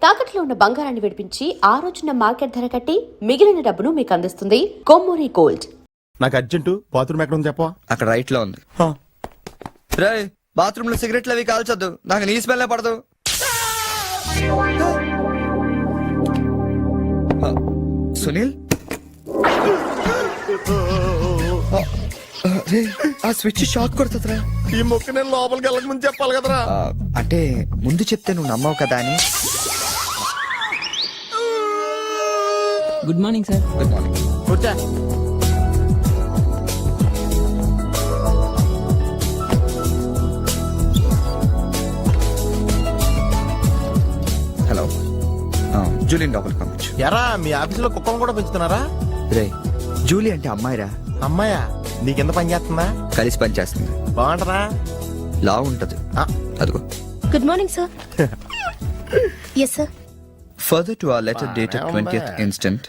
తాకట్లో ఉన్న బంగారాన్ని విడిపించి ఆ రోజున మార్కెట్ ధర కట్టి మిగిలిన డబ్బును మీకు అందిస్తుంది కొమ్మూరి గోల్డ్. నాకు అర్జెంటు బాత్రూమ్ ఎక్కడ ఉంది చెప్పవా? అక్కడ రైట్ లో ఉంది. రే బాత్రూమ్ లో సిగరెట్లు అవి కాల్చొద్దు, నాకు నీ స్మెల్ పడదు. సునీల్ ఆ స్విచ్ షాక్ కొడుతుందిరా. ఈ మొక్క నేను లోపలికి వెళ్ళక ముందు చెప్పాలి కదరా. అంటే ముందు చెప్తే నువ్వు నమ్మవు కదా అని. Good morning sir. Good morning. కూర్చో. హలో, జూలియన్ లోపలికి పంపించు. ఎరా మీ ఆఫీసులో కుక్కను కూడా పెంచుతున్నారా? రే జూలీ అంటే అమ్మాయిరా. అమ్మాయా? నీకెంత పని చేస్తుందా? కలిసి పని చేస్తుంది. బాగుంటరా? లా ఉంటది. అదిగో. Good morning sir. Yes sir. Further to our letter dated 20th instant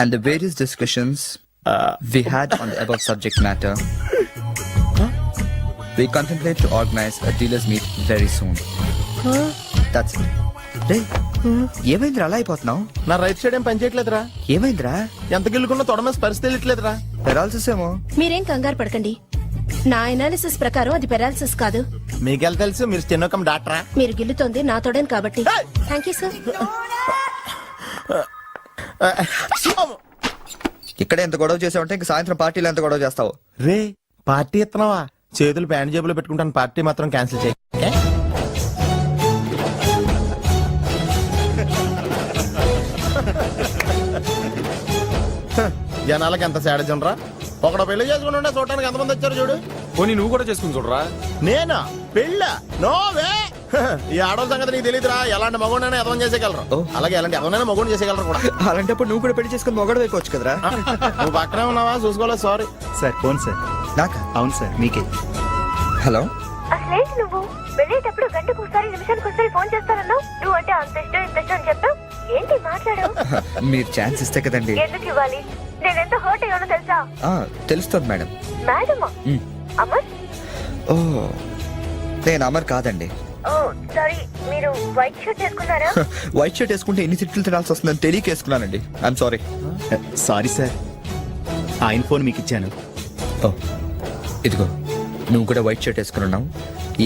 and the various discussions we had on the above subject matter, we contemplate to organize a dealers meet very soon. That's it. Hey, ఏమైందిరా అలా అయిపోతున్నావు? నా right side ఏం పని చేయట్లేదురా. ఏమైందిరా? ఎంత గిల్లుకున్నా తొడమేసి పరిస్థితి తెలియట్లేదురా. Paralysis ఏమో. మీరేం కంగారు పడకండి, నా ఎనాలిసిస్ ప్రకారం అది పెరాలిసిస్ కాదు. మీకెళ్ళ తెలుసు, మీరు స్టెనోకం డాక్టరా? మీరు గిల్లుతోంది నా తోడని కాబట్టి. Thank you sir. ఇక్కడ ఎంత గొడవ చేసావంటే ఇంక సాయంత్రం పార్టీలో ఎంత గొడవ చేస్తావు? రే పార్టీ ఇస్తున్నావా? చేతులు ప్యాంట్ జేబులో పెట్టుకుంటాను, పార్టీ మాత్రం క్యాన్సిల్ చేయి. జనాలకి ఎంత సాడజం రా. ఒకడు పెళ్లి చేసుకుని ఉండే చూడటానికి ఎంతమంది వచ్చారు చూడు. పోనీ నువ్వు కూడా చేసుకుని చూడరా. నేనా పెళ్ళ? నోవే. ఈ ఆడవాళ్ళ సంగతి నీకు తెలియదురా. ఎలాంటి మగోడైనా ఎదవం చేసేయగలరు, అలాగే ఎలాంటి ఎదవనైనా మగోడు చేసేయగలరు కూడా. అలాంటప్పుడు నువ్వు కూడా పెళ్లి చేసుకుని మొగడు వేయవచ్చు కదరా. నువ్వు పక్కనే ఉన్నావా? చూసుకోలేదు. Sorry sir. Phone sir. నాకా? అవును సార్, మీకే. హలో. అసలేంటి నువ్వు వెళ్ళేటప్పుడు గంటకు ఒకసారి నిమిషానికి ఒకసారి ఫోన్ చేస్తానన్నావు. నువ్వు అంటే అంత ఇష్టం ఇంత ఇష్టం అని చెప్తావు. ఏంటి మాట్లాడు? మీరు ఛాన్స్ ఇస్తే కదండి. ఎందుకు ఇవ్వాలి? నేను ఎంత హర్ట్ అయ్యానో తెలుసా? తెలుస్తుంది మేడం. మేడమా? అమర్? ఓ నేను అమర్ కాదండి. ఓ సారీ, మీరు వైట్ షర్ట్ వేసుకున్నారా? వైట్ షర్ట్ వేసుకుంటే ఎన్ని తిట్లు తినాల్సి వస్తుందని తెలియక వేసుకున్నానండి. I'm sorry. సారీ సార్, ఆయన ఫోన్ మీకు ఇచ్చాను. ఓ ఇదిగో, నువ్వు కూడా వైట్ షర్ట్ వేసుకుని ఉన్నావు.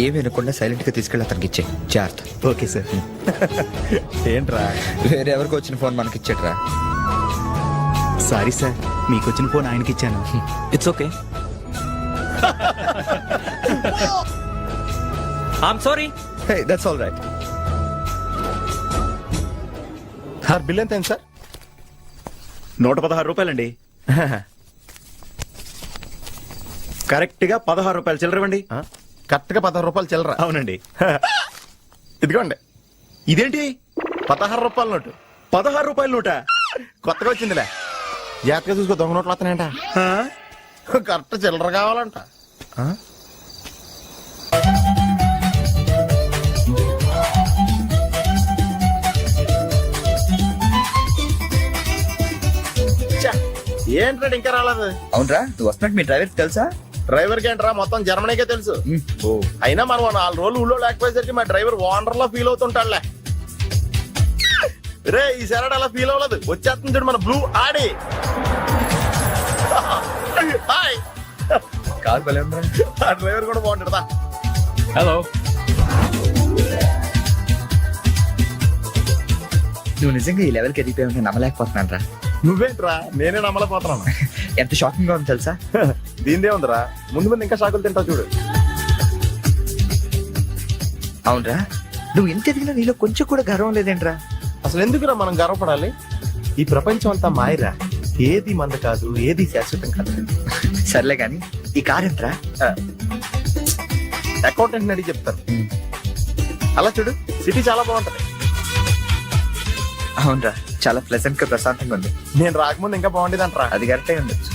ఏమి వినకుండా సైలెంట్ గా తీసుకెళ్ళి అతనికి ఇచ్చే జాగ్రత్త. Okay sir. ఏంట్రా? వేరే ఎవరికి వచ్చిన ఫోన్ మనకి ఇచ్చేట్రా. సారీ సార్, మీకు వచ్చిన ఫోన్ ఆయనకి ఇచ్చాను. It's okay. I'm sorry. Hey that's all right. Sir bill ఎంత అయింది సార్? 116 రూపాయలండి. కరెక్ట్ గా 16 రూపాయలు చిల్లరవండి. కరెక్ట్ గా 16 రూపాయలు చిల్లర? అవునండి. ఇదిగోండి. ఇదేంటి? 16 రూపాయల నోటు. 16 రూపాయల నోట? కొత్తగా వచ్చిందిలే. జాగ్రత్తగా చూసుకో, దొంగ నోట్లు వస్తానంట. కరెక్ట్ చిల్లర కావాలంట. ఏంట్రా ఇంకా రాలేదు? అవునరా, నువ్వు వస్తున్నట్టు మీ డ్రైవర్ తెలుసా? డ్రైవర్ కి ఏంట్రా, మొత్తం జర్మనీకే తెలుసు. అయినా మనం 4 రోజులు ఊళ్ళో లేకపోయేసరికి మా డ్రైవర్ వాండర్ లా ఫీల్ అవుతుంటాడులే. రే ఈ సరడ్ అలా ఫీల్ అవ్వలేదు, వచ్చేస్తుంది చూడు మన బ్లూ ఆడి. హాయ్. కాదు భలే ఉందిరా. ఆ డ్రైవర్ కూడా బాగుంటాడా? హలో. నువ్వు నిజంగా ఈ లెవెల్కి ఎదిగిపోయి నమ్మలేకపోతున్నాను రా. నువ్వేంట్రా, నేనే నమ్మలేకపోతున్నాను. ఎంత షాకింగ్ గా ఉంది తెలుసా? దీనిదే ఉందిరా, ముందు ముందు ఇంకా షాకులు తింటావు చూడు. అవునరా, నువ్వు ఎంత ఎదిగినా నీలో కొంచెం కూడా గర్వం లేదేంట్రా? అసలు ఎందుకురా మనం గర్వపడాలి? ఈ ప్రపంచం అంతా మాయరా, ఏది మంద కాదు, ఏది శాశ్వతం కాదు. సర్లే గాని ఈ కార్ ఎంట్రా? అకౌంటెంట్ అడిగి చెప్తారు. అలా చూడు, సిటీ చాలా బాగుంటది. అవునరా, చాలా ప్లెజెంట్ గా ప్రశాంతంగా ఉంది. నేను రాకముందు ఇంకా బాగుండేది అంటరా. అది కరెక్టే ఉండొచ్చు.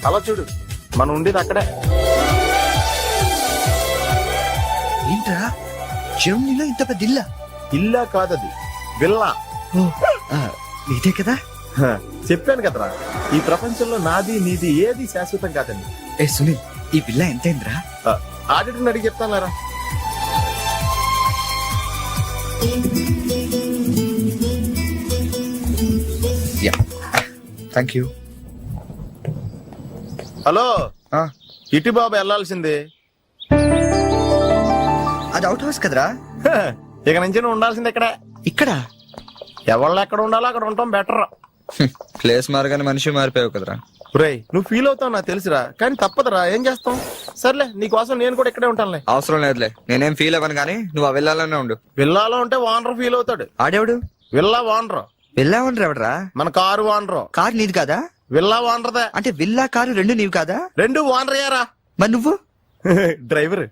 అలా చూడు, మనం ఉండేది అక్కడే. ఏంట్రా, జర్మనీలో ఇంత పెద్ద ఇల్లా? ఇల్లా కాదది, విల్లా. ఇదే కదా? చెప్పాను కదరా, ఈ ప్రపంచంలో నాది నీది ఏది శాశ్వతం కాదండి. ఏ సునీల్, ఈ పిల్ల ఎంతైందిరా? ఆడిటర్ అడిగి చెప్తాను. Yeah thank you. హలో ఇటు బాబు వెళ్ళాల్సింది. అది అవుట్ హౌస్ కదరా. హ, ఇక నుంచి నువ్వు ఉండాల్సింది ఇక్కడే. ఇక్కడ ఎవళ్ళు ఎక్కడ ఉండాలో అక్కడ ఉండటం బెటర్. ప్లేస్ మారగానే మనిషి మారిపోయావు కదరా. రేయ్ నువ్వు ఫీల్ అవుతావు నాకు తెలుసురా, కానీ తప్పదురా, ఏం చేస్తాం. సర్లే నీకోసం నేను కూడా ఇక్కడే ఉంటానులే. అవసరం లేదులే, నేనేం ఫీల్ అవ్వను కానీ నువ్వు ఆ వెళ్ళాలనే ఉండు. విల్లాలో ఉంటే వానర్ ఫీల్ అవుతాడు. ఆడేవాడు విల్లా వానరు వెళ్ళావని ఎవడరా? మన కారు వానరు. కారు నీది కాదా? విల్లా వానరదే. అంటే విల్లా కారు రెండు నీవి కాదా? రెండు వానరయ్యారా. మరి నువ్వు డ్రైవర్.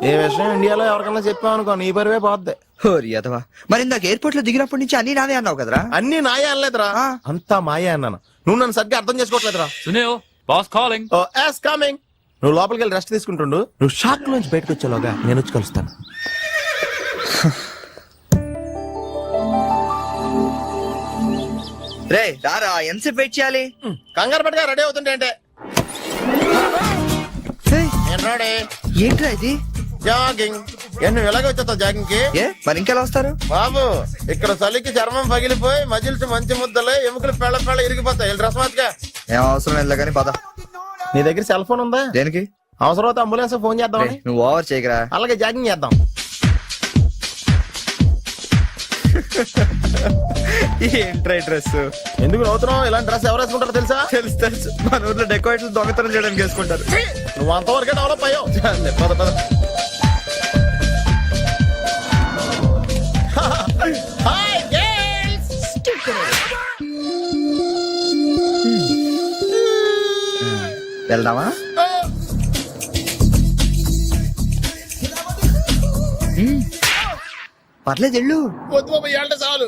ఏ విషయం ఇండియాలో ఎవరికన్నా చెప్పావు అనుకో నీ పరివే పోద్ది. హోరి అదవా. మరి ఇందాక ఎయిర్పోర్ట్ లో దిగినప్పటి నుంచి అన్ని నావే అన్నావు కదరా. అన్ని నాయే అనలేదురా, ఆ. అంతా మాయే అన్నాను. నువ్వు నన్ను సరిగ్గా అర్థం చేసుకోవట్లేదురా. Sunil boss calling. Oh yes coming. నువ్వు లోపలికి వెళ్ళి రెస్ట్ తీసుకుంటుండు. నువ్వు షాక్ నుంచి బయటకు వచ్చేలోగా నేను వచ్చి కలుస్తాను. రే రారా, ఎంతసేపు వెయిట్ చేయాలి? కంగారు పట్టుగా రెడీ అవుతుంటే అంటే ఏయ్, రెడీ ఏంట్రా ఇది? జాగింగ్. నువ్వు ఎలాగ వచ్చేస్తావు జాగింగ్ కి? ఏ మరి ఇంకెలా వస్తారు? బాబు ఇక్కడ చలికి చర్మం పగిలిపోయి మజిల్స్ మంచి ముద్దలే ఎముకలు పెళ్ళ పెళ్ళ ఇరిగిపోతాయి. వెళ్ళి రసమాత్గా. ఏం అవసరం లేదు కానీ పద. నీ దగ్గర సెల్ ఫోన్ ఉందా? దేనికి? అవసరం అయితే అంబులెన్స్ ఫోన్ చేద్దామని. నువ్వు ఓవర్ చేయకరా. అలాగే జాగింగ్ చేద్దాం. ఏంట్రా డ్రెస్? ఎందుకు నవ్వుతున్నావు? ఇలాంటి డ్రెస్ ఎవరు వేసుకుంటారో తెలుసా? తెలుసు తెలుసు, మన ఊర్లో డెకోరేట్లు దొంగతనం చేయడానికి వేసుకుంటారు. నువ్వు అంతవరకే డెవలప్ అయ్యావు. చాలే, పద పద. Hi girls. వెళ్దామా? పర్లేదు వెళ్ళు. వద్దు బాబు, ఇవాళ చాలు.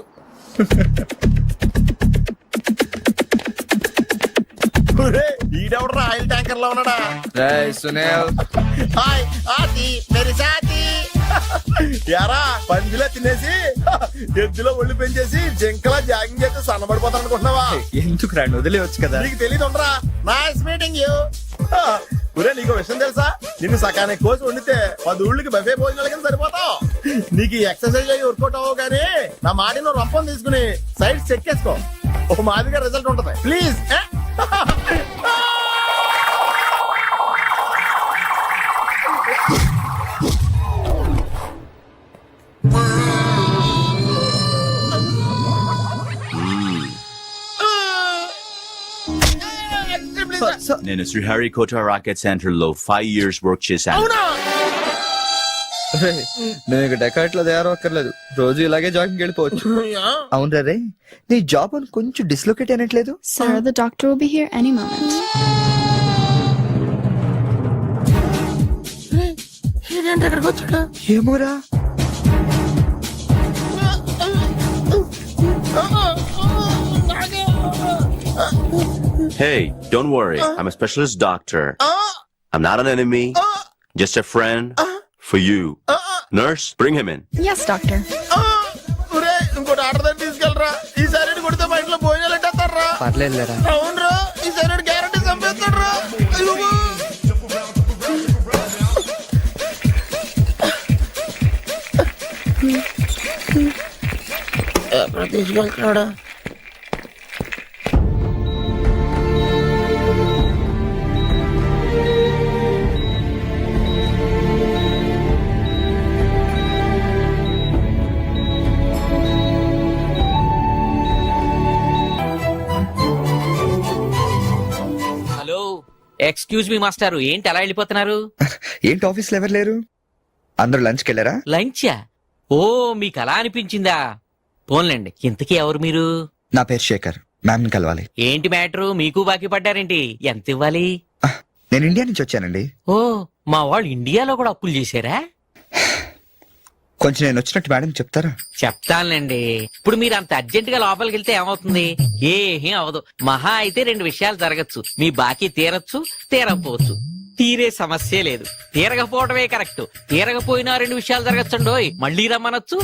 ఈడెవడరా ఆయిల్ ట్యాంకర్ లో ఉన్నాడా? సునీల్ హాయ్ ఆతి మేరీ సాతి. యారా పందిలా తినేసి ఎద్దులో ఒళ్ళు పెంచేసి జింకలా జాగింగ్ చేస్తే సన్నబడిపోతాను అనుకుంటున్నావా? ఎందుకు రాండి, వదిలేవచ్చు కదా. నీకు తెలియదు ఉండరా. Nice meeting you. ఒరే నీకు విషయం తెలుసా? నిన్ను సకానికి కోసి వండితే 10 ఊళ్ళకి బఫే భోజనాల కింద సరిపోతావు. నీకు ఈ ఎక్సర్సైజ్ అయ్యి వర్కౌట్ అవ్వవు కానీ నా మాటిన రంపం తీసుకుని సైడ్ చెక్ చేసుకో. ఒక మాదిరిగా రిజల్ట్ ఉంటది. ప్లీజ్. నేను శ్రీహరికోట రాకెట్ సెంటర్ లో 5 years వర్క్ చేశాను. అవునా? నేను ఇక డెకాట్ లో తయారక్కర్లేదు, రోజు ఇలాగే జాగింగ్ వెళ్ళిపోవచ్చు. అవును రే, నీ జాబ్ అని కొంచెం dislocate అయినట్లేదు? Sir, the doctor will be here any moment. ఏమోరా. Hey, don't worry. I'm a specialist doctor. I'm not an enemy. Just a friend for you. Nurse, bring him in. Yes, doctor. ఒరే ఇంకోటి order దగ్గర తీసుకెళ్ళరా. ఈ side కొడితే మా ఇంట్లో భోజనాలు ఎట్టేస్తారా? పర్లేదులేరా. అవునరా, ఈ సైడ్ గ్యారంటీ చంపేస్తాడరా. తీసుకెళ్తున్నాడా? హలో, ఎక్స్క్యూజ్ మీ మాస్టారు, ఏంటి అలా వెళ్ళిపోతున్నారు? ఏంటి ఆఫీస్ లో ఎవరు లేరు? అందరూ లంచ్కి వెళ్ళారా? లంచా? ఓ మీకు అలా అనిపించిందా? పోన్లేండి, ఇంతకీ ఎవరు మీరు? నా పేరు శేఖర్, మ్యామ్ ని కలవాలి. ఏంటి మ్యాటరు, మీకు బాకీ పడ్డారేంటి? ఎంత ఇవ్వాలి? నేను ఇండియా నుంచి వచ్చానండి. ఓ, మా వాళ్ళు ఇండియాలో కూడా అప్పులు చేశారా? కొంచెం నేను వచ్చినట్టు మేడం చెప్తారా? చెప్తానులేండి. ఇప్పుడు మీరు అంత అర్జెంట్ గా లోపలికి వెళ్తే ఏమవుతుంది? ఏమీ అవదు. మహా అయితే 2 విషయాలు జరగచ్చు. మీ బాకీ తీరచ్చు, తీరకపోవచ్చు. తీరే సమస్య లేదు, తీరకపోవడమే కరెక్ట్. తీరకపోయినా 2 విషయాలు జరగచ్చండోయ్. మళ్ళీ రమ్మనొచ్చు,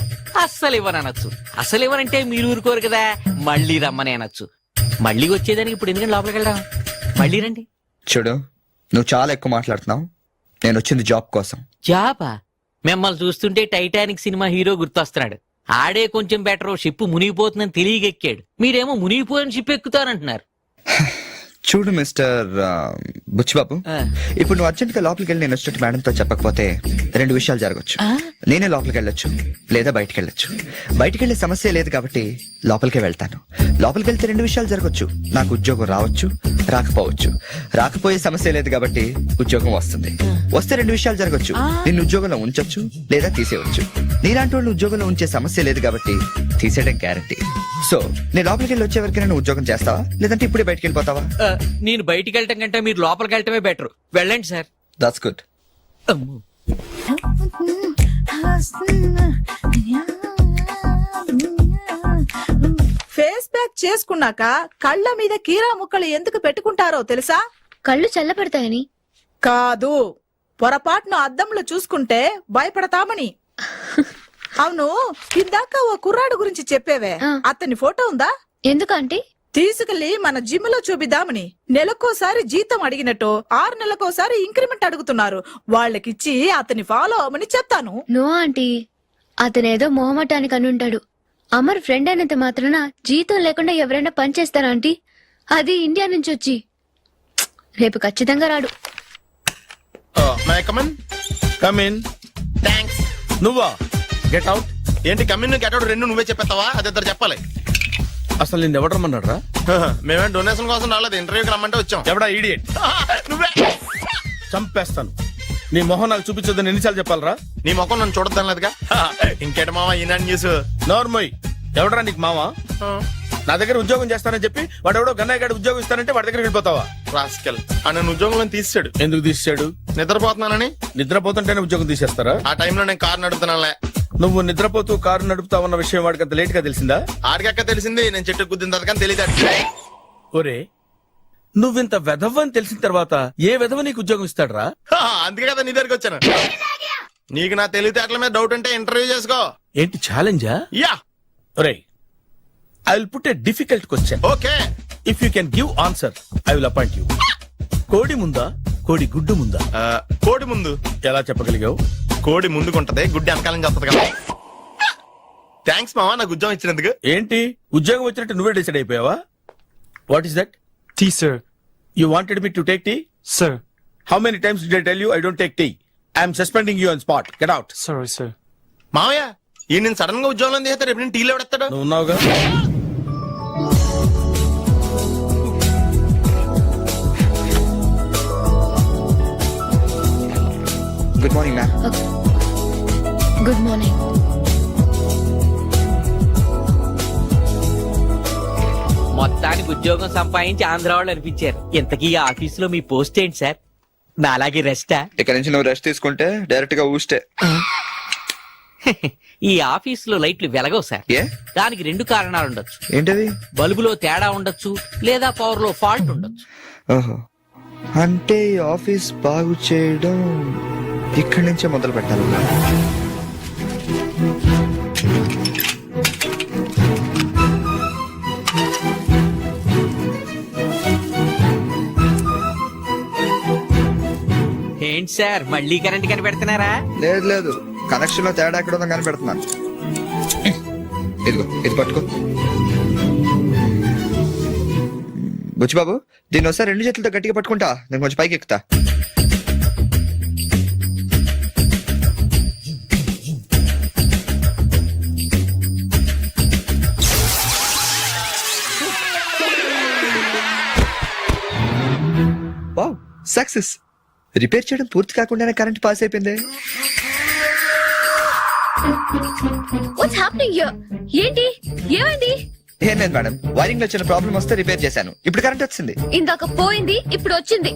అస్సలు ఇవ్వనొచ్చు. అసలు ఇవ్వనంటే మీరు ఊరుకోరు కదా, మళ్ళీ రమ్మని అనొచ్చు. మళ్ళీ వచ్చేదానికి ఇప్పుడు ఎందుకంటే లోపలికి వెళ్దాం. మళ్ళీ రండి. చూడు, నువ్వు చాలా ఎక్కువ మాట్లాడుతున్నావు. నేను వచ్చింది జాబ్ కోసం. జాబా? మిమ్మల్ని చూస్తుంటే టైటానిక్ సినిమా హీరో గుర్తొస్తున్నాడు. ఆడే కొంచెం బెటర్, షిప్ మునిగిపోతుందని తెలియగెక్కాడు. మీరేమో మునిగిపోయిన షిప్ ఎక్కుతారంటున్నారు. చూడు మిస్టర్ బుచ్చిబాబు, ఇప్పుడు నువ్వు అర్జెంట్ గా లోపలికి వెళ్ళి నేను వచ్చినట్టు మేడంతో చెప్పకపోతే రెండు విషయాలు జరగచ్చు. నేనే లోపలికి వెళ్ళొచ్చు, లేదా బయటికి వెళ్ళొచ్చు. బయటికి వెళ్ళే సమస్య లేదు కాబట్టి లోపలికే వెళ్తాను. లోపలికి వెళ్తే రెండు విషయాలు జరగచ్చు. నాకు ఉద్యోగం రావచ్చు, రాకపోవచ్చు. రాకపోయే సమస్య లేదు కాబట్టి ఉద్యోగం వస్తుంది. వస్తే రెండు విషయాలు జరగచ్చు. నిన్ను ఉద్యోగంలో ఉంచొచ్చు, లేదా తీసేయవచ్చు. నీలాంటి వాళ్ళు ఉద్యోగంలో ఉంచే సమస్య లేదు కాబట్టి తీసేయడం గ్యారంటీ. సో నేను లోపలికి వెళ్ళి వచ్చే వరకు నేను ఉద్యోగం చేస్తావా, లేదంటే ఇప్పుడే బయటికి వెళ్ళిపోతావా? నేను బయటికి వెళ్ళటం కంటే మీరు లోపలికి వెళ్ళటమే బెటర్. వెళ్ళండి sir. That's good. Face pack చేసుకున్నాక కళ్ళ మీద కీరా ముక్కలు ఎందుకు పెట్టుకుంటారో తెలుసా? కళ్ళు చల్లబడతాయని. కాదు, పొరపాటును అద్దంలో చూసుకుంటే భయపడతామని. అవును, ఇందాక ఓ కుర్రాడు గురించి చెప్పేవే, అతని ఫోటో ఉందా? ఎందుకంటే తీసుకెళ్లి మన జిమ్ లో చూపిద్దామని. నెలకోసారి జీతం అడిగినట్టు 6 నెలకోసారి ఇంక్రిమెంట్ అడుగుతున్నారు. వాళ్ళకిచ్చి అతని ఫాలో అవ్వమని చెప్తాను. నో ఆంటీ, అతనేదో మొహమాటానికి అనుంటాడు. అమర్ ఫ్రెండ్ అయినంత మాత్రాన జీతం లేకుండా ఎవరైనా పని చేస్తారా ఆంటీ? అది ఇండియా నుంచి వచ్చి. రేపు ఖచ్చితంగా రాడు. థ్యాంక్స్. నువ్వా? Get out. ఏంటి కమిన్ గెట్ అవుట్ రెండు నువ్వే చెప్పేస్తావా? అది ఇద్దరు చెప్పాలి. అసలు నేను ఎవరు రమ్మన్నారా? మేమే డొనేషన్ కోసం రాలేదు, ఇంటర్వ్యూకి రమ్మంటే వచ్చాం. ఎవడా ఈడియట్? నువ్వే. చంపేస్తాను. నీ మొహం నాకు చూపించొద్దని ఎన్నిసార్లు చెప్పాలరా? నీ ముఖం నన్ను చూడద్దాం లేదుగా. ఇంకేట మావా ఈనాడు న్యూస్. నోర్మోయ్, ఎవడరా నీకు మావా? నా దగ్గర ఉద్యోగం చేస్తానని చెప్పి వాడు ఎవడో గన్నయ్య గారి ఉద్యోగం ఇస్తానంటే వాడి దగ్గర వెళ్ళిపోతావా? రాస్కెల్. నన్ను ఉద్యోగంలో తీసాడు. ఎందుకు తీసాడు? నిద్రపోతున్నానని. నిద్రపోతుంటేనే ఉద్యోగం తీసేస్తారా? ఆ టైంలో నేను కారు నడుపుతున్నానులే. నువ్వు నిద్రపోతూ కారు నడుపుతా ఉన్న విషయం వాడికి అంత లేట్ గా తెలిసిందా? ఆడికక్క తెలిసింది, నేను చెట్టు గుద్దిన తర్వాత కానీ తెలియదు. ఒరే, నువ్వింత వెధవ్ అని తెలిసిన తర్వాత ఏ వెధవ నీకు ఉద్యోగం ఇస్తాడరా? అందుకే కదా నీ దగ్గరికి వచ్చాను. నీకు నా తెలివితేటల మీద డౌట్ ఉంటే ఇంటర్వ్యూ చేసుకో. ఏంటి ఛాలెంజా? యా. ఒరే, I will put a difficult question. Okay. If you can give answer I will appoint you. కోడి ముందా, కోడి గుడ్డు ముందా? కోడి ముందు. ఎలా చెప్పగలిగావు? కోడి ముందుకుంటది, గుడ్డి వెనకాలని చెప్తుంది కదా. థ్యాంక్స్ మావా నాకు ఉద్యోగం ఇచ్చినందుకు. ఏంటి ఉద్యోగం వచ్చినట్టు నువ్వే డిసైడ్ అయిపోయావా? What is that? Tea sir. You wanted me to take tea? Sir. How many times did I tell you I don't take tea? I am suspending you on spot. Get out. Sorry, sir. మావయ్య ఈ నేను sudden గా ఉద్యోగంలో తీస్తే రేపు నేను టీలో ఎవడెత్తాడు? నువ్వు ఉన్నావుగా. Good morning ma'am. Good morning. మొత్తానికి ఉద్యోగం సంపాదించి ఆంధ్ర వాళ్ళు అనిపించారు. ఇంతకీ ఈ ఆఫీసులో మీ పోస్ట్ ఏంటి సార్? నా అలాగే రెస్టా? ఇక్కడ నుంచి నువ్వు రెస్ట్ తీసుకుంటే డైరెక్ట్ గా ఊస్తే. ఈ ఆఫీసులో లైట్లు వెలగవు సార్. ఏ? దానికి 2 కారణాలు ఉండొచ్చు. ఏంటవి? బల్బులో తేడా ఉండొచ్చు, లేదా పవర్ లో ఫాల్ట్ ఉండొచ్చు. ఓహో, అంటే ఈ ఆఫీస్ బాగు చేయడం ఇక్కడి నుంచే మొదలు పెట్టాలి. ఏంటి సార్ మళ్ళీ కరెంట్ కనిపెడుతున్నారా? లేదు లేదు, కనెక్షన్ లో తేడా ఎక్కడ ఉందో కనిపెడుతున్నాను. ఇదిగో ఇది పట్టుకో. బుచ్చిబాబు, దీన్ని ఒకసారి 2 చేతులతో గట్టిగా పట్టుకుంటా, నేను కొంచెం పైకి ఎక్కుతా. Wow, success. రిపేర్ చేయడం పూర్తి కాకుండానే కరెంట్ పాస్ అయిపోయింది. What's happening here? ఏంటి, ఏమైంది? ఏం లేదు మేడం, వైరింగ్ లో చిన్న ప్రాబ్లం వస్తే రిపేర్ చేశాను. ఇప్పుడు కరెంట్ వచ్చింది. ఇందాక పోయింది, ఇప్పుడు వచ్చింది.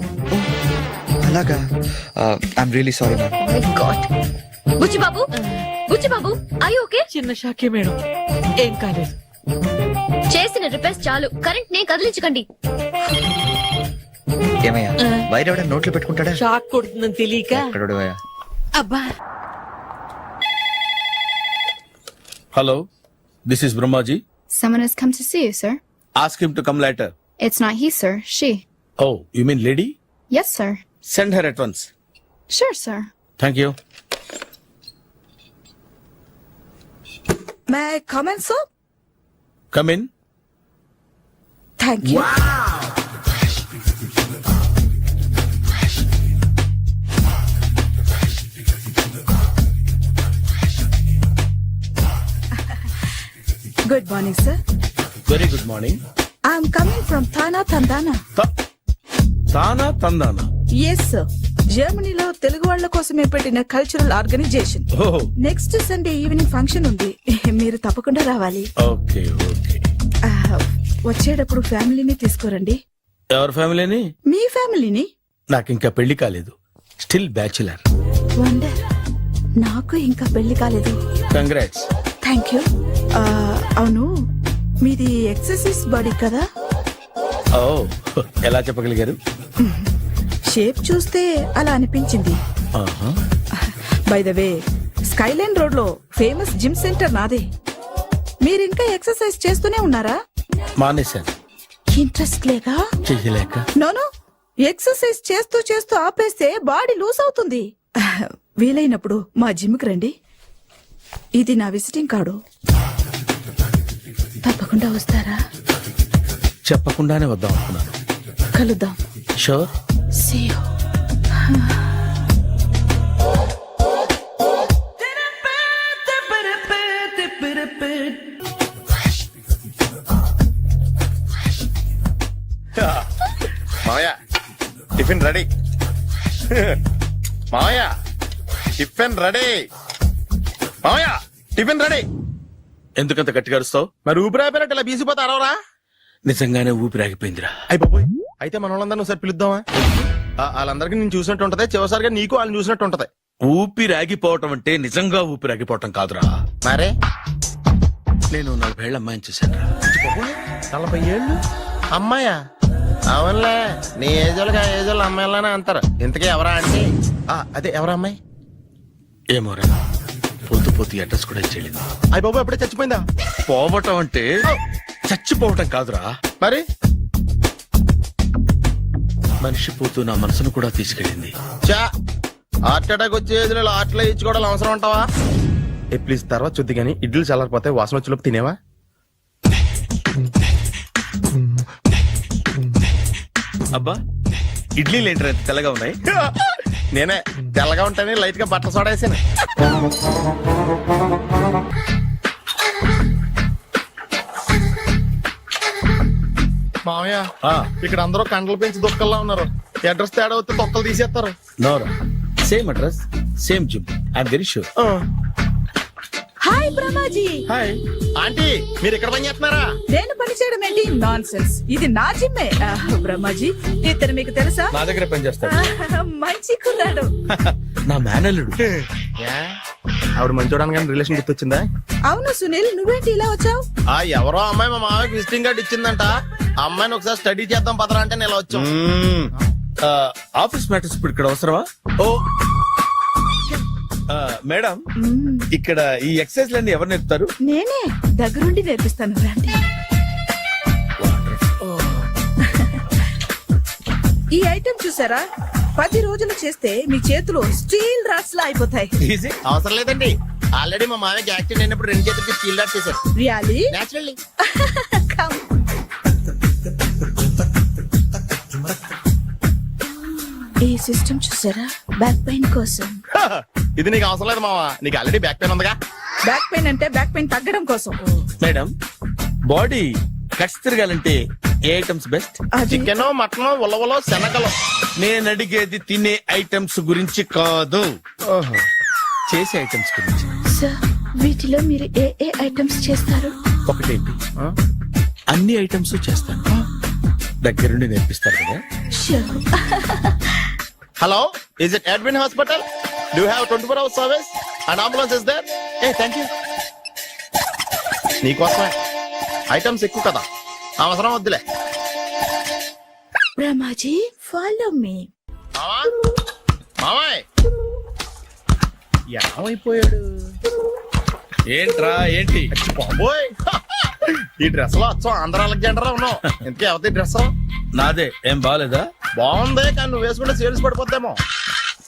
అలాగా? I'm really sorry ma'am. My god. Buchibabu, Buchibabu, I okay? చిన్న షాకే మేడం, ఏం కాలేదు. చేసిన రిపేర్స్ చాలు, కరెంట్ నే కదిలించకండి. ఏమయ్యా, వైర్ ఎవడైనా నోట్లో పెట్టుకుంటాడా? షాక్ కొడుతుందని తెలియక. ఎక్కడోడు? అబ్బా. Hello, this is Brahmaji. Someone has come to see you, sir. Ask him to come later. It's not he, sir. She. Oh, you mean lady? Yes, sir. Send her at once. Sure, sir. Thank you. May I comment sir? Come in. Thank you. Good morning sir. Very good morning. I'm coming from TANA తందానా. తానా తందానా? Yes sir, జర్మనీలో తెలుగు వాళ్ళ కోసమే పెట్టిన cultural organisation. ఓహో, next Sunday evening function ఉంది, మీరు తప్పకుండా రావాలి. Okay okay. వచ్చేటప్పుడు ఫ్యామిలీని తీసుకురండి. ఎవరి ఫ్యామిలీని? మీ ఫ్యామిలీని. నాకు ఇంకా పెళ్లి కాలేదు, స్టిల్ బ్యాచులర్. వండర్, నాకు ఇంకా పెళ్లి కాలేదు. కంగ్రాట్స్. Thank you. అవును, మీది ఎక్సర్సైజ్ బాడీ కదా? ఓ, ఎలా చెప్పగలిగారు? షేప్ చూస్తే అలా అనిపించింది. ఆహా. By the way, Skyline road లో ఫేమస్ జిమ్ సెంటర్ నాదే. మీరు ఇంకా ఎక్సర్సైజ్ చేస్తూనే ఉన్నారా? మానేశాను, ఇంట్రెస్ట్ లేక? చెయ్యలేక. నోను, ఎక్సర్సైజ్ చేస్తూ చేస్తూ ఆపేస్తే బాడీ లూజ్ అవుతుంది. వీలైనప్పుడు మా జిమ్ కి రండి. ఇది నా విజిటింగ్ కార్డు. తప్పకుండా వస్తారా? చెప్పకుండానే వద్దాం అనుకున్నాను. కలుద్దాం. షూర్. See you. మావయ్య, టిఫిన్ రెడీ. మావయ్య, టిఫిన్ రెడీ. మావయ్య, టిఫిన్ రెడీ. ఎందుకంత గట్టిగా అరుస్తావు? మరి ఊపిరాయిపోయినట్టు ఇలా బీసిపోతే అరవరా? నిజంగానే ఊపిరాగిపోయిందిరా. అయిపోయి అయితే మన వాళ్ళందరినీ ఒకసారి పిలుద్దామా? వాళ్ళందరికీ నేను చూసినట్టు ఉంటది, చివరిసారిగా నీకు వాళ్ళని చూసినట్టు ఉంటది. ఊపిరాగిపోవటం అంటే నిజంగా ఊపిరాగిపోవటం కాదురా. మరే నేను 40 ఏళ్ల అమ్మాయిని చూశాను. 40 ఏళ్ళు అమ్మాయా? అవునులే, నీ ఏజ్ వాళ్ళకి ఆ ఏజ్ వాళ్ళు అమ్మాయిలానే అంటారు. ఇంతకీ ఎవరా అంటే? అదే ఎవరా అమ్మాయి? ఏమోరా, పొద్దు పొద్దు అడ్రస్ కూడా ఇచ్చేయలేదు. అయ్య బాబు, ఎప్పుడే చచ్చిపోయిందా? పోవటం అంటే చచ్చిపోవటం కాదురా, మరి మనిషి పోతూ నా మనసును కూడా తీసుకెళ్ళింది. చా, హార్ట్ అటాక్ వచ్చే ఏజ్ లో హార్ట్లో ఇచ్చుకోవడం అవసరం ఉంటావా? ప్లీజ్ తర్వాత చూద్ది కానీ ఇడ్లీ చల్లారిపోతే వాసన వచ్చేలోపు తినేవా? అబ్బా, ఇడ్లీలు ఏంట్రా ఇంత తెల్లగా ఉన్నాయి? నేనే తెల్లగా ఉంటానే లైట్ గా బట్టలు సోడేసాను. మామయ్య, ఇక్కడ అందరూ కండలు పెంచి దుక్కల్లా ఉన్నారు. అడ్రస్ తేడా వస్తే తొక్కలు తీసేస్తారు. నోరా, same address, same gym. I'm very sure. Hi Brahmaji. Hi aunty, మీరు ఇక్కడ పని చేస్తున్నారా? నేను పని చేయడం ఏంటి? నాన్ సెన్స్, ఇది నా జిమ్మే. బ్రహ్మాజీ, ఇతను మీకు తెలుసా? నా దగ్గర పని చేస్తాడు. మంచి కుర్రాడు. నా మేనల్లుడు. ఆవిడ మంచి చూడడానికి రిలేషన్ గుర్తొచ్చిందా? అవును సునీల్, నువ్వేంటి ఇలా వచ్చావు? ఎవరో అమ్మాయి మా మామయ్యకి విజిటింగ్ కార్డు ఇచ్చిందంట. ఆ అమ్మాయిని ఒకసారి స్టడీ చేద్దాం పదరా అంటే నేను ఇలా వచ్చాం. ఆఫీస్ మ్యాటర్స్ ఇప్పుడు ఇక్కడ అవసరమా? ఓ మేడం, ఇక్కడ ఈ ఎక్సర్సైజ్ లన్నీ ఎవరు నేర్పుతారు? నేనే దగ్గరుండి నేర్పిస్తాను, రండి. ఈ ఐటెం చూసారా? 10 రోజులు చేస్తే మీ చేతులు స్టీల్ రాట్స్ లా అయిపోతాయి. ఈజీ. అవసరం లేదండి, ఆల్రెడీ మా మామయ్యకి యాక్సిడెంట్ అయినప్పుడు 2 చేతులకి స్టీల్ డాట్ చేశారు. రియాలీ? నేచురల్లీ. ఈ సిస్టమ్ చూసారా? బ్యాక్ పెయిన్ కోసం. ఇది నీకు అవసరం లేదు మావా, నీకు ఆల్రెడీ బ్యాక్ పెయిన్ ఉందిగా. బ్యాక్ పెయిన్ అంటే బ్యాక్ పెయిన్ తగ్గడం కోసం. మేడం, బాడీ కట్స్ తిరగాలంటే ఏ ఐటమ్స్ బెస్ట్? చికెన్, మటన్, ఉలవలో, శనగలు. నేను అడిగేది తినే ఐటమ్స్ గురించి కాదు, చేసే ఐటమ్స్ గురించి. సార్, వీటిలో మీరు ఏ ఏ ఐటమ్స్ చేస్తారు? ఒకటేంటి, అన్ని ఐటమ్స్ చేస్తాను. దగ్గరుండి నేర్పిస్తారు కదా. Hello, is it admin hospital? Do have 24 hours service and ambulance is there? Thank you. నీకోసమే ఐటమ్స్ ఎక్కువ కదా, అవసరం వద్దులే. Brahmaji, follow me. మామాయ్ ఏమైపోయాడు? ఏంట్రా ఏంటి? బాబోయ్, ఈ డ్రెస్ లో వచ్చాం ఆంధ్ర అలెగ్జాండర్ ఉన్నావు. ఇంతకీ ఎవరి డ్రెస్? నాదే. ఏం బాగాలేదా? బాగుంది, కానీ నువ్వు వేసుకుంటే సేల్స్ పడిపోద్దేమో.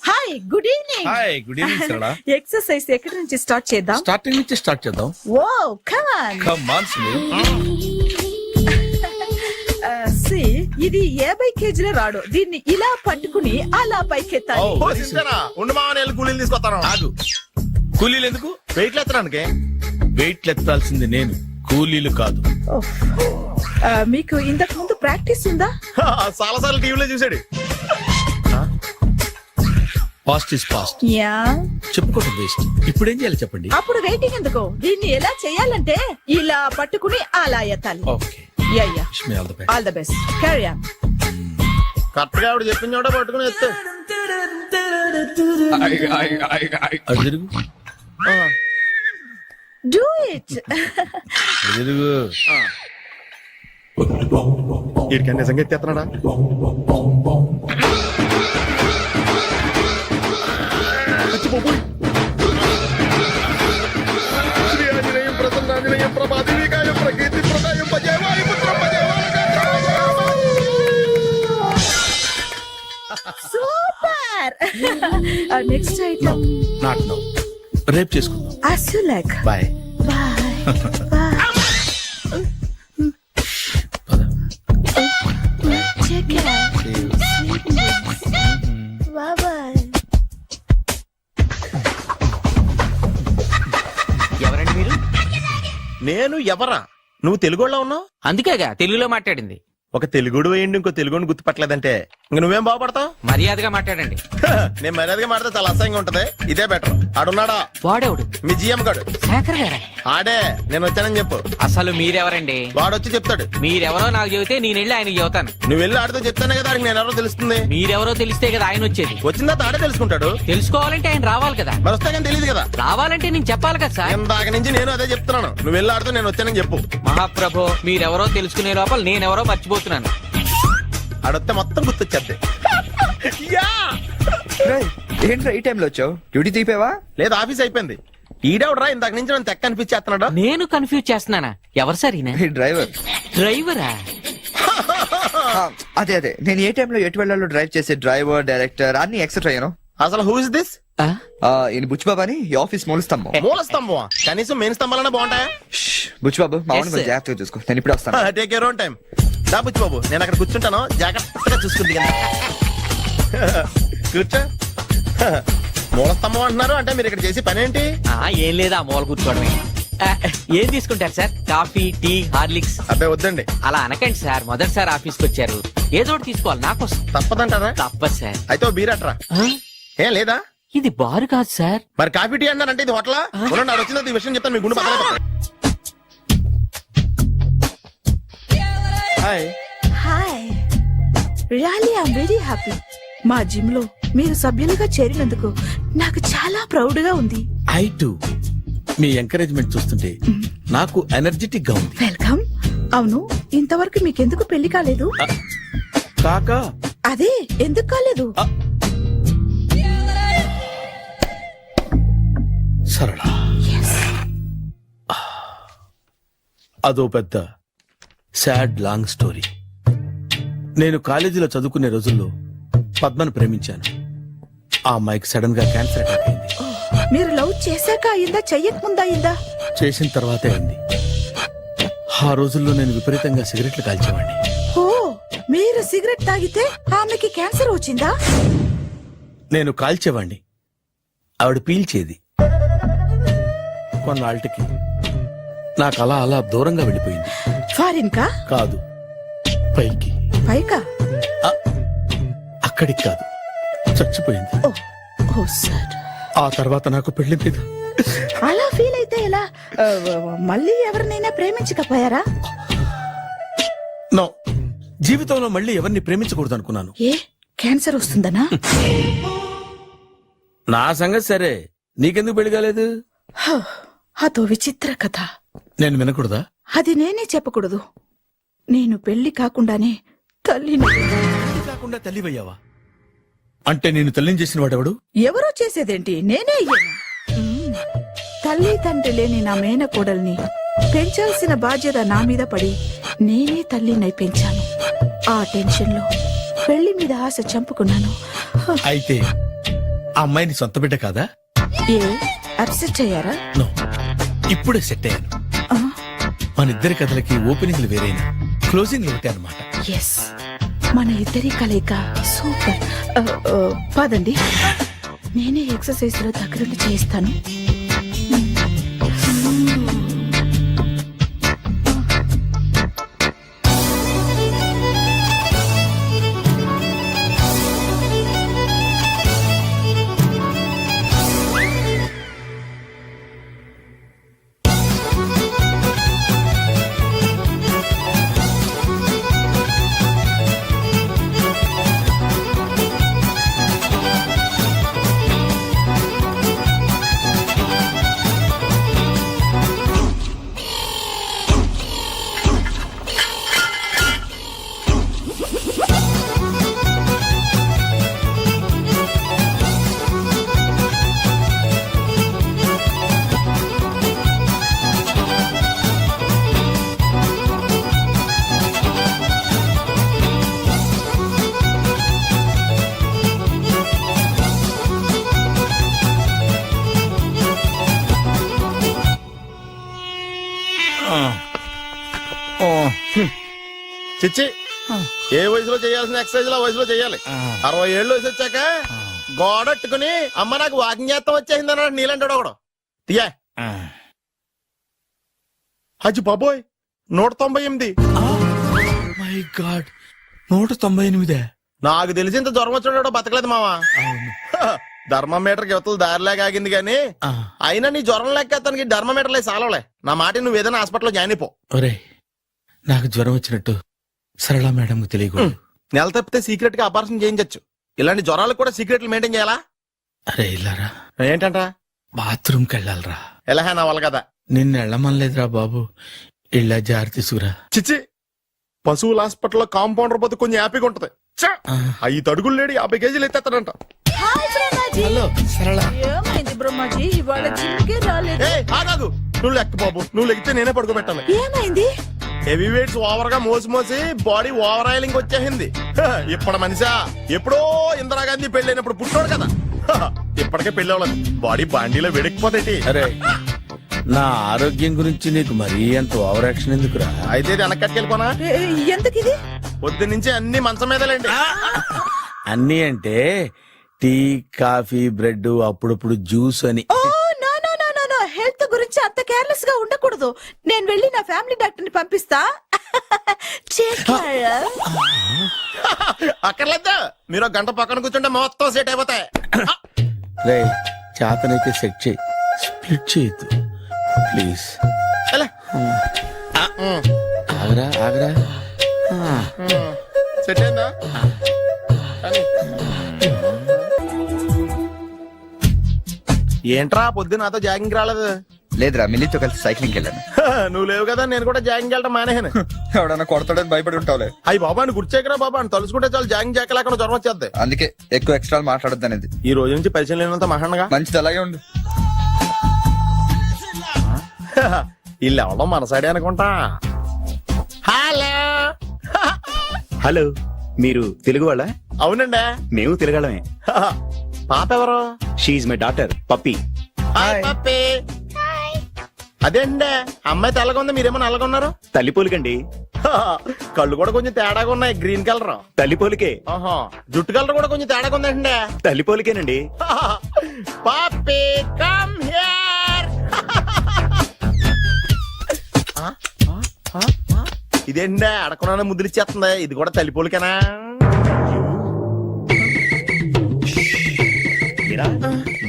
Hi hi good evening. Hi good evening Sarala. Exercise ఎక్కడి నుంచి స్టార్ట్ చేద్దాం? స్టార్టింగ్ నుంచి స్టార్ట్ చేద్దాం. Oh come on. Come on Sunil. ఇది 50 కేజీల రాడు. దీన్ని ఇలా పట్టుకుని అలా పైకెత్తాలి. Oh. ఓ సింతేనా ఉండు మామ నేను కూలీలు తీసుకొస్తాను. ఆగు. కూలీలు ఎందుకు? వెయిట్లు ఎత్తడానికి. వెయిట్ ఎత్తాల్సింది నేను, కూలీలు కాదు. ఓఫ్. మీకు ఇంతకు ముందు ప్రాక్టీస్ ఉందా? చాలా సార్లు టీవీలో చూసాడు. Past is past. యా. చెప్పుకోవడం వేస్ట్. ఇప్పుడు ఏం చేయాలి చెప్పండి. అప్పుడు వెయిటింగ్ ఎందుకు? దీన్ని ఎలా చేయాలంటే ఇలా పట్టుకుని అలా ఎత్తాలి. Okay. Yeah yeah. Wish me all the best. All the best. Carry on. Correct గా ఆవిడ చెప్పిన చోట పట్టుకుని ఎత్తు. అటు తిరుగు. Do it. అటు తిరుగు. వీడికి నిజంగా ఎత్తేస్తున్నాడా? శ్రీ ఆంజనేయం ప్రసన్నాంజనేయం ప్రభాదేవికాయం ప్రకీర్తి ప్రదాయం భజే వాయుపుత్రం భజే super. Next item. Not now. రేపు చేసుకుందాం. as you like. Bye. Bye. Check it out. Bye bye. ఎవరండి మీరు? నేను ఎవరా? నువ్వు తెలుగులో ఉన్నావు. అందుకేగా తెలుగులో మాట్లాడింది. ఒక తెలుగుడు వేయండి ఇంకో తెలుగుని గుర్తుపట్టలేదంటే ఇంక నువ్వేం బాగుపడతావు? మర్యాదగా మాట్లాడండి. నేను మర్యాదగా మాడితే చాలా అసహ్యంగా ఉంటది. ఇదే బెటర్. ఆడున్నాడా? వాడేవుడు? మీ జిఎం గాడు. శేఖర్ గారా? ఆడే. నేను వచ్చానని చెప్పు. అసలు మీరెవరండి? వాడొచ్చి చెప్తాడు. మీరెవరో నాకు చెబితే నేను వెళ్ళి ఆయనకి చెబుతాను. నువ్వు వెళ్ళి ఆడితో చెప్తానే కదా ఆడికి నేను ఎవరో తెలుస్తుంది. మీరెవరో తెలిస్తే కదా ఆయన వచ్చేది. వచ్చిందా ఆడే తెలుసుకుంటాడు. తెలుసుకోవాలంటే ఆయన రావాలి కదా. మరి వస్తే కానీ తెలియదు కదా. రావాలంటే నేను చెప్పాలి కదా సార్. ఇందాక నుంచి నేను అదే చెప్తున్నాను. నువ్వు వెళ్ళి ఆడితో నేను వచ్చానని చెప్పు. మహాప్రభు, మీరెవరో తెలుసుకునే లోపల నేనెవరో మర్చిపోతున్నాను. ఆడొస్తే మొత్తం గుర్తొచ్చేద్ది. ఏంట్రా ఈ టైంలో వచ్చావు? డ్యూటీ తీపేవా? లేదు ఆఫీస్ అయిపోయింది. ఈడెవడరా ఇందాక నుంచి నన్ను తెక్క అనిపించేస్తున్నాడు. నేను కన్ఫ్యూజ్ చేస్తున్నానా? ఎవరు సార్ ఈయన? ఈ డ్రైవర్. డ్రైవరా? అదే అదే, నేను ఏ టైంలో ఎటు వెళ్ళాలో డ్రైవ్ చేసే డ్రైవర్, డైరెక్టర్ అన్ని ఎక్సెట్రా యూనో. అసలు హూ ఇస్ దిస్? ఈయన బుచ్చిబాబు అని ఈ ఆఫీస్ మూల స్తంభం. మూల స్తంభం? కనీసం మెయిన్ స్తంభాలనే బాగుంటాయా? బుచ్చిబాబు మా Yes, కొంచెం sir. జాగ్రత్తగా చూసుకో, నేను ఇప్పుడు వస్తాను. Take your own time. దా బుచ్చి బాబు, నేను అక్కడ కూర్చుంటాను. జాగ్రత్తగా చూసుకుంది కదా. కూర్చో. మూల స్తంభం అంటున్నారు అంటే మీరు ఇక్కడ చేసి పని ఏంటి? ఏం లేదా, మూల కూర్చోవడమే. ఏం తీసుకుంటారు సార్? Coffee, tea, Horlicks? అబ్బాయి వద్దండి. అలా అనకండి సార్, మొదటిసారి ఆఫీస్కి వచ్చారు. ఏదో ఒకటి తీసుకోవాలి నా కోసం. తప్పదంటారా? తప్పదు సార్. అయితే ఓ బీర్ అట్రా. ఏం లేదా? ఇది బారు కాదు సార్. మరి కాఫీ టీ అన్నారంటే ఇది హోటలా? నాకు వచ్చిన ఈ విషయం చెప్తాను. మీ గుండె పక్కన. Hi. Hi. Really I'm very happy. మా జిమ్ లో మీరు సభ్యులుగా చేరినందుకు నాకు చాలా ప్రౌడ్ గా ఉంది. I to. మీ ఎంకరేజ్మెంట్ చూస్తుంటే నాకు ఎనర్జెటిక్ గా ఉంది. వెల్కమ్. అవును, ఇంతవరకు మీకెందుకు పెళ్లి కాలేదు? కాకా అదే ఎందుకు కాలేదు? సరళ, అదో పెద్ద సాడ్ లాంగ్ స్టోరీ. నేను కాలేజీలో చదువుకునే రోజుల్లో పద్మను ప్రేమించాను. ఆ అమ్మాయికి సడన్ గా క్యాన్సర్ అటాక్ అయింది. మీరు లవ్ చేశాక అయిందా, చెయ్యక ముందా అయిందా? చేసిన తర్వాతే అయింది. ఆ రోజుల్లో నేను విపరీతంగా సిగరెట్లు కాల్చేవాడిని. ఓ, మీరు సిగరెట్ తాగితే ఆమెకి క్యాన్సర్ వచ్చిందా? నేను కాల్చేవాణ్ణి, ఆవిడ పీల్చేది. కొన్నాళ్ళకి నాకు అలా అలా దూరంగా వెళ్ళిపోయింది. ఫారిన్ కా? కాదు, పైకి. పైకా? అక్కడికి కాదు, చచ్చిపోయింది. ఓ సార్. ఆ తర్వాత నాకు పెళ్లి మీద అలా ఫీల్ అయితే ఎలా? మళ్ళీ ఎవరినైనా ప్రేమించకపోయారా? నో, జీవితంలో మళ్ళీ ఎవరిని ప్రేమించకూడదు అనుకున్నాను. ఏ, క్యాన్సర్ వస్తుందనా? నా సంగతి సరే, నీకెందుకు పెళ్లి కాలేదు? అదో విచిత్ర కథ. నేను వినకూడదా? అది నేనే చెప్పకూడదు. నేను పెళ్లి కాకుండానే తల్లిని. పెళ్లి కాకుండా తల్లివయ్యావా? అంటే నేను తల్లిని చేసిన వాడెవడు? ఎవరో చేసేదేంటి, నేనే అయ్యాను. తల్లి తండ్రి లేని నా మేనకోడల్ని పెంచాల్సిన బాధ్యత నా మీద పడి నేనే తల్లినై పెంచాను. ఆ టెన్షన్ లో పెళ్లి మీద ఆశ చంపుకున్నాను. అయితే ఆ అమ్మాయిని సొంత బిడ్డ కాదా? ఏ అప్సెట్ అయ్యారా? నో, ఇప్పుడే సెట్ అయ్యాను. మన ఇద్దరి కథలకి ఓపెనింగ్లు వేరైనా క్లోజింగ్లు ఒకటే అనమాట. ఎస్, మన ఇద్దరి కలయిక సూపర్. పదండి, నేనే ఎక్సర్సైజ్ లో దగ్గరుండి చేయిస్తాను. చిచ్చి, ఏ వయసులో చేయాల్సిన ఎక్సర్సైజ్ ఆ వయసులో చేయాలి. 60 ఏళ్ళు వయసు వచ్చాక గోడట్టుకుని అమ్మ నాకు వాకింగ్ చేస్తాం వచ్చేసింది అన్నాడు నీలంటాడు ఒకడు. తీయా అజ్జి బాబోయ్, 198. My God, 198. నాకు తెలిసి ఇంత జ్వరం వచ్చాడో బతకలేదు మావా. ధర్మమీటర్ యువతలు దారిలాగా ఆగింది గాని అయినా నీ జ్వరం లెక్క అతనికి ధర్మమీటర్లే సాలవలే. నా మాట నువ్వు ఏదైనా హాస్పిటల్లో జాయిన్ అయిపో. ఒరే, నాకు జ్వరం వచ్చినట్టు సరళ మేడం తెలియకూడదు. నెల తప్పితే సీక్రెట్ గా ఆపరేషన్ చేయించచ్చు. ఇలాంటి జ్వరాలకు కూడా సీక్రెట్లు మెయింటైన్ చేయాలా? అరే ఇల్లారా, ఏంటంట? బాత్రూమ్కి వెళ్ళాలరా. ఎలాహే నా వాళ్ళ కదా. నిన్ను వెళ్ళమనలేదురా బాబు, ఇళ్ళ జారి తీసుకురా. చిచ్చి, పశువుల హాస్పిటల్లో కాంపౌండర్ పోతే కొంచెం హ్యాపీగా ఉంటది. 5 అడుగులు లేడి 50 కేజీలు ఎత్తేస్తాడంట. హలో సరళ. ఏమైంది బ్రహ్మాజీ, ఇవాళ జిమ్కే రాలేదు? ఏ ఆగాదు, నువ్వు లెక్క బాబు. నువ్వు లెక్కితే నేనే పడుకోబెట్టాలి. ఏమైంది? హెవీ వెయిట్స్ ఓవర్ గా మోసి బాడీ ఓవర్ ఆయిలింగ్ వచ్చేసింది. ఇప్పుడు మనిషా ఎప్పుడో ఇందిరాగాంధీ పెళ్ళైనప్పుడు పుట్టాడు కదా. ఇప్పటికే పెళ్లి అవ్వలేదు, బాడీ బాండీలో వెడికిపోతాయి. అరే, నా ఆరోగ్యం గురించి నీకు మరీ అంత ఓవర్ యాక్షన్ ఎందుకురా? అయితే ఇది వెనకట్టుకెళ్ళిపోనా? ఎందుకు ఇది? పొద్దు నుంచి అన్ని మంచం మీదలేండి. అన్నీ అంటే టీ, కాఫీ, బ్రెడ్, అప్పుడప్పుడు జ్యూస్ అని. Oh no no no no no, health గురించి అంత కేర్లెస్ గా ఉండకూడదు. నేను వెళ్ళి నా ఫ్యామిలీ డాక్టర్ ని పంపిస్తా. అక్కర్లేదు, మీరు ఒక గంట పక్కన కూర్చుంటే మొత్తం సెట్ అయిపోతాయి. రే, చేతనైతే సెట్ చేయి, స్ప్లిట్ చేయొద్దు ప్లీజ్. ఎలా? ఆగరా ఆగరా. సెట్ అయిందా? కానీ ఏంట్రా పొద్దు నాతో జాగింగ్ రాలేదు? లేదురా, మిల్లీతో కలిసి సైక్లింగ్ వెళ్ళాను. నువ్వు లేవు కదా, నేను కూడా జాగింగ్ వెళ్ళడం మానేహాను. ఎవడన్నా కొడతాడని భయపడి ఉంటావులే. అయ్యి బాబా అని గుర్చేకరా బాబా అని తలుసుకుంటే చాలు జాగింగ్ చేయలేకుండా జ్వరం వచ్చేద్ది. అందుకే ఎక్కువ ఎక్స్ట్రా మాట్లాడొద్దు అనేది. ఈ రోజు నుంచి పరిచయం లేనంత మహానగా మంచిది, అలాగే ఉండు. వీళ్ళు ఎవడో మన సైడే అనుకుంటా. హలో. హలో, మీరు తెలుగు వాళ్ళ? అవునండి, మేము తెలుగాళ్ళమే. పాప ఎవరు? She's my daughter Pappi. Hi Pappi. అదేండి, అమ్మాయి తెల్లగా ఉంది, మీరేమో నల్లగా ఉన్నారు. తల్లిపోలికండి. కళ్ళు కూడా కొంచెం తేడాగా ఉన్నాయి, గ్రీన్ కలర్. తల్లిపోలికే. ఆహా, జుట్టు కలర్ కూడా కొంచెం తేడాగా ఉందండి. తల్లిపోలికేనండి. పప్పి కమ్ హియర్. ఇదేంటి అడగకుండా ముద్దులిచ్చేస్తుంది, ఇది కూడా తల్లిపోలికేనా? మీరా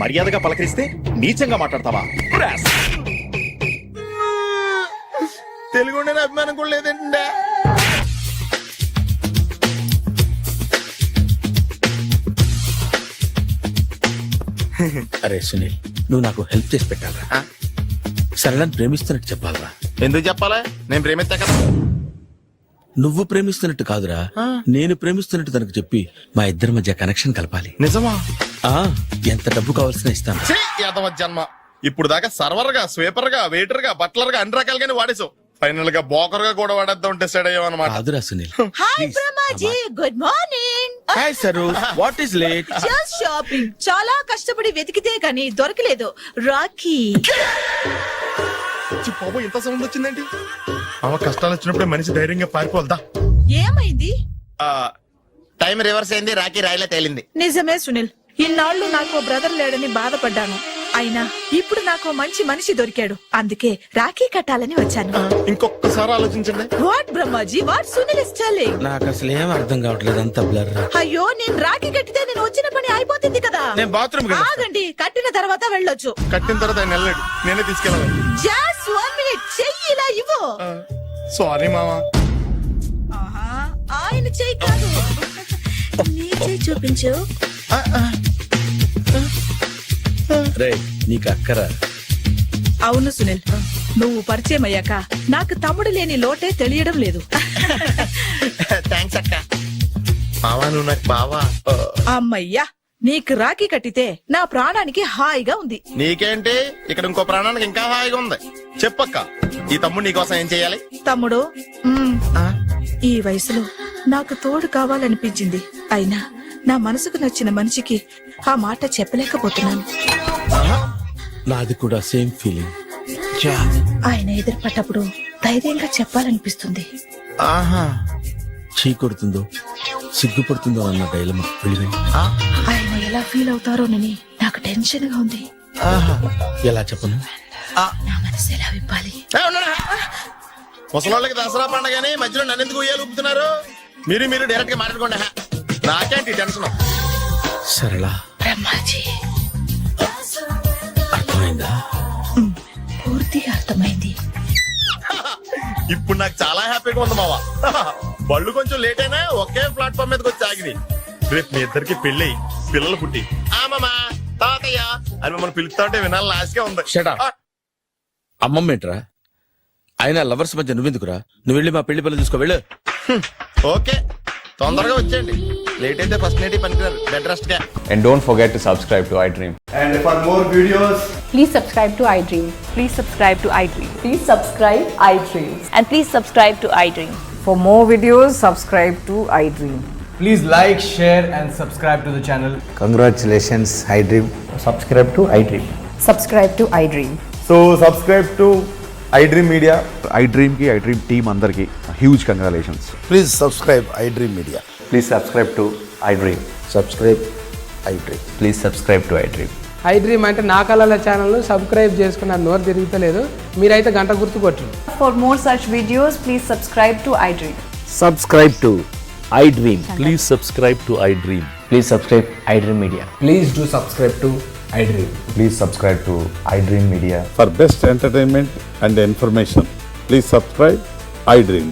మర్యాదగా పలకరిస్తే నీచంగా మాట్లాడతావా? తెలుగు ఉండే అభిమానం కూడా లేదండి. అరే సునీల్, నువ్వు నాకు హెల్ప్ చేసి పెట్టాలరా. సరళని ప్రేమిస్తున్నట్టు చెప్పాలరా. ఎందుకు చెప్పాలా? నేను ప్రేమిస్తా కదా. నువ్వు ప్రేమిస్తున్నట్టు కాదురా, నేను ప్రేమిస్తున్నట్టు తనకు చెప్పి మా ఇద్దరి మధ్య కనెక్షన్ కలపాలి. నిజమా? ఎంత డబ్బు కావాల్సిన ఇస్తాను. యాదవ జన్మ. ఇప్పుడు దాకా సర్వర్ గా, స్వీపర్ గా, వెయిటర్ గా, బట్లర్ గా అన్ని రకాలుగానే వాడేసావు. ఫైనల్ గా బోకర్ గా కూడా వాడేద్దాం డిసైడ్ అయ్యాం అనమాట. కాదురా Sunil. Hi Brahmaji, good morning. Hi sir, what is late? Just shopping. చాలా కష్టపడి వెతికితే గాని దొరకలేదు. రాఖీ. బాబు ఇంత సౌండ్ వచ్చిందేంటి? అవ కష్టాలు వచ్చినప్పుడే మనిషి ధైర్యంగా పారిపోల్దా. ఏమైంది? టైం రివర్స్ అయింది, రాఖీ రాయిలా తేలింది. నిజమే సునీల్, ఇన్నాళ్ళు నాకు బ్రదర్ లేడని బాధపడ్డాను. అయినా ఇప్పుడు నాకు మంచి మనిషి దొరికాడు. అందుకే రాఖీ కట్టాలని వచ్చాను. ఇంకొకసారి ఆలోచించండి. What Brahmaji, what Sunil is telling? నాకు అసలు ఏం అర్థం కావట్లేదు, అంత బ్లర్. అయ్యో, నేను రాఖీ కట్టితే నేను వచ్చిన పని అయిపోతుంది కదా. నేను బాత్రూమ్ ఆగండి, కట్టిన తర్వాత వెళ్ళొచ్చు. కట్టిన తర్వాత ఆయన వెళ్ళాడు, నేనే తీసుకెళ్ళాలి. జస్ట్ 1 minute, చెయ్యి ఇలా ఇవ్వు. సారీ మామా. ఆహా, ఆయన చెయ్యి కాదు, నీ చెయ్యి చూపించు. రే, నీకు అక్కరా? అవును సునీల్, నువ్వు పరిచయం అయ్యాక నాకు తమ్ముడు లేని లోటే తెలియడం లేదు. థ్యాంక్స్ అక్క. మావా నువ్వు నాకు బావా. అమ్మయ్యా, నీకు రాఖీ కట్టితే నా ప్రాణానికి హాయిగా ఉంది. నీకేంటి, ఇక్కడ ఇంకో ప్రాణానికి ఇంకా హాయిగా ఉంది. చెప్పక్క, ఈ తమ్ముడు నీకోసం ఏం చెయ్యాలి? తమ్ముడు, ఈ వయసులో నాకు తోడు కావాలనిపించింది. అయినా నా మనసుకు నచ్చిన మనిషికి ఆ మాట చెప్పలేకపోతున్నాను. నాది కూడా సేమ్ ఫీలింగ్. ఆయన ఎదురుపడ్డప్పుడు ధైర్యంగా చెప్పాలనిపిస్తుంది. ఆహా, చీ కొడుతుందో సిగ్గుపడుతుందో అన్న డైలమా. ఆయన ఎలా ఫీల్ అవుతారోనని నాకు టెన్షన్ గా ఉంది. ఎలా చెప్పను? నా మనసు ఎలా విప్పాలి? ముసలోళ్ళకి దసరా పండగని మధ్యలో నన్ను ఎందుకు ఉయ్యాలు ఊపుతున్నారు? మీరు డైరెక్ట్ గా మాట్లాడుకోండి. నాకేంటి టెన్షన్? సరళ, బ్రహ్మాజీ, అర్థమైందా? పూర్తిగా అర్థమైంది. ఇప్పుడు నాకు చాలా హ్యాపీగా ఉంది మావా. బళ్ళు కొంచెం లేట్ అయినా ఒకే ప్లాట్ఫామ్ మీదకి వచ్చి ఆగింది. రేపు మీ ఇద్దరికి పెళ్ళి పిల్లలు పుట్టి మామా తాతయ్య అని మమ్మల్ని పిలుస్తా ఉంటే వినాలి లాస్ట్గా ఉంది. Shut up. అమ్మమ్మ ఏంట్రా? అయినా లవర్స్ మధ్య నువ్వెందుకురా? నువ్వు వెళ్ళి మా పెళ్లి పిల్లలు చూసుకో, వెళ్ళు. ఓకే, తొందరగా వచ్చేయండి. లేట్ అయితే ఫస్ట్ నైట్ పనికిరారు, బెడ్ రెస్ట్ గా. And don't forget to subscribe to iDream. And for more videos, Please subscribe to iDream. Please subscribe to iDream. Please subscribe iDream. And please subscribe to iDream. For more videos, subscribe to iDream. Please like, share and subscribe to the channel. Congratulations, iDream. Subscribe to iDream. Subscribe to iDream. So subscribe to iDream Media. iDream ki iDream team andarki huge congratulations. please subscribe iDream Media. Please subscribe to iDream. Subscribe iDream. Please subscribe to iDream. iDream అంటే నా కళల channel subscribe చేసుకున్న నోరు తిరుగుతలేదు. మీరైతే గంట గుర్తు కొట్టండి. For more such videos, please subscribe to iDream. Subscribe to iDream. Please subscribe to iDream. Please subscribe iDream Media. Please do subscribe to iDream. Please subscribe to iDream Media. For best entertainment and information, please subscribe iDream.